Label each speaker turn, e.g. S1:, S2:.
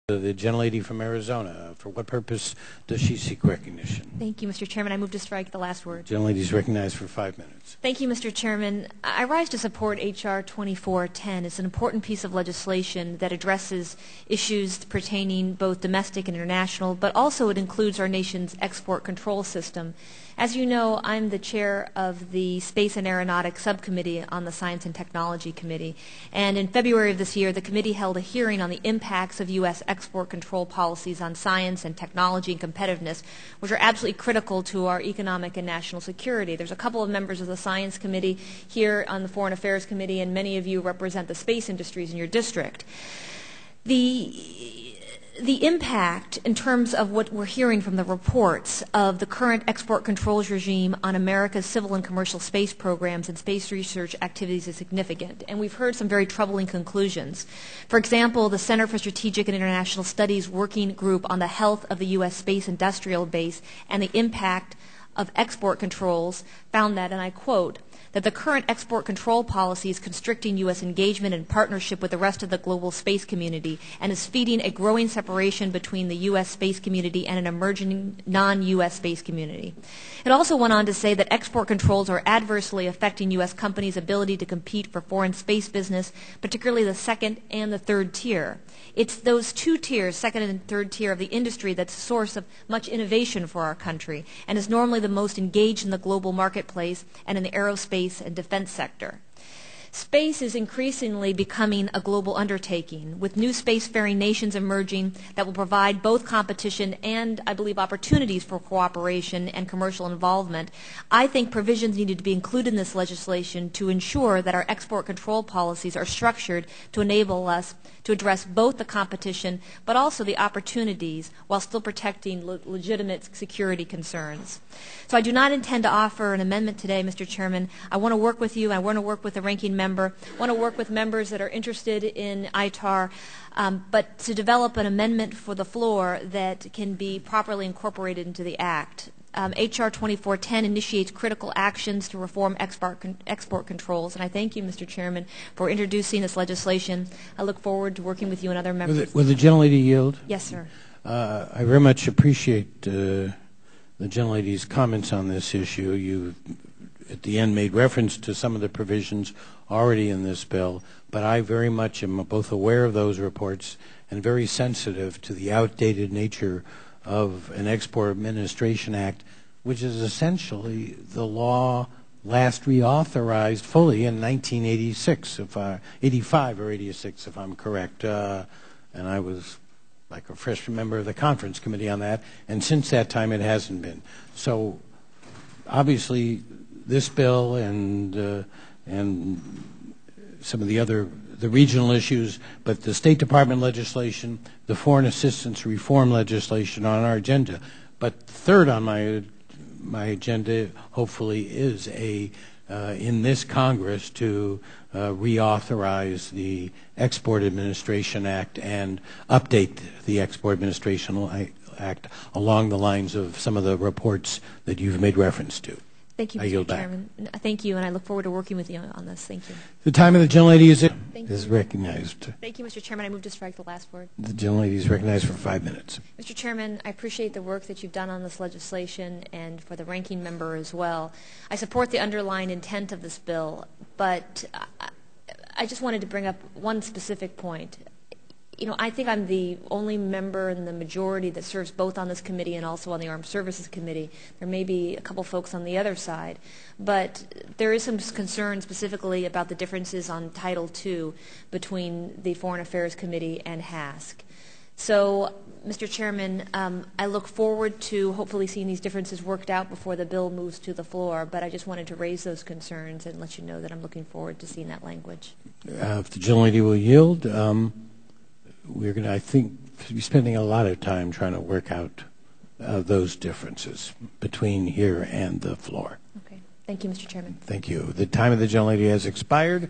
S1: The gentlelady from Arizona. For what purpose does she seek recognition?
S2: Thank you, Mr. Chairman. I move to strike the last word.
S1: Gentlelady is recognized for 5 minutes.
S2: Thank you, Mr. Chairman. I rise to support H.R. 2410. It's an important piece of legislation that addresses issues pertaining both domestic and international, but also it includes our nation's export control system. As you know, I'm the chair of the Space and Aeronautics Subcommittee on the Science and Technology Committee. And in February of this year, the committee held a hearing on the impacts of U.S. export control policies on science and technology and competitiveness, which are absolutely critical to our economic and national security. There's a couple of members of the Science Committee here on the Foreign Affairs Committee, and many of you represent the space industries in your district. The impact in terms of what we're hearing from the reports of the current export controls regime on America's civil and commercial space programs and space research activities is significant. And we've heard some very troubling conclusions. For example, the Center for Strategic and International Studies Working Group on the Health of the U.S. Space Industrial Base and the Impact of Export Controls found that, and I quote, that the current export control policy is constricting U.S. engagement and partnership with the rest of the global space community and is feeding a growing separation between the U.S. space community and an emerging non-U.S. space community. It also went on to say that export controls are adversely affecting U.S. companies' ability to compete for foreign space business, particularly the second and the third tier. It's those two tiers, second and third tier of the industry, that's a source of much innovation for our country and is normally the most engaged in the global marketplace and in the aerospace and defense sector. Space is increasingly becoming a global undertaking, with new spacefaring nations emerging that will provide both competition and, I believe, opportunities for cooperation and commercial involvement. I think provisions needed to be included in this legislation to ensure that our export control policies are structured to enable us to address both the competition but also the opportunities while still protecting legitimate security concerns. So I do not intend to offer an amendment today, Mr. Chairman. I want to work with you. I want to work with the ranking member. I want to work with members that are interested in ITAR, but to develop an amendment for the floor that can be properly incorporated into the Act. H.R. 2410 initiates critical actions to reform export controls, and I thank you, Mr. Chairman, for introducing this legislation. I look forward to working with you and other members.
S1: Will the gentlelady yield?
S2: Yes, sir.
S1: I very much appreciate the gentlelady's comments on this issue. You, at the end, made reference to some of the provisions already in this bill, but I very much am both aware of those reports and very sensitive to the outdated nature of an Export Administration Act, which is essentially the law last reauthorized fully in 1986, 85 or 86, if I'm correct. And I was like a fresh member of the conference committee on that, and since that time it hasn't been. So obviously this bill and some of the regional issues, but the State Department legislation, the foreign assistance reform legislation on our agenda. But third on my agenda, hopefully, is in this Congress to reauthorize the Export Administration Act and update the Export Administration Act along the lines of some of the reports that you've made reference to.
S2: Thank you, Mr. Chairman. Thank you, and I look forward to working with you on this. Thank you.
S1: The time of the gentlelady is recognized.
S2: Thank you, Mr. Chairman. I move to strike the last word.
S1: The gentlelady is recognized for 5 minutes.
S2: Mr. Chairman, I appreciate the work that you've done on this legislation and for the ranking member as well. I support the underlying intent of this bill, but I just wanted to bring up one specific point. You know, I think I'm the only member in the majority that serves both on this committee and also on the Armed Services Committee. There may be a couple folks on the other side, but there is some concern specifically about the differences on Title II between the Foreign Affairs Committee and HASC. So, Mr. Chairman, I look forward to hopefully seeing these differences worked out before the bill moves to the floor, but I just wanted to raise those concerns and let you know that I'm looking forward to seeing that language.
S1: If the gentlelady will yield, we're going to, I think, be spending a lot of time trying to work out those differences between here and the floor.
S2: Okay. Thank you, Mr. Chairman.
S1: Thank you. The time of the gentlelady has expired.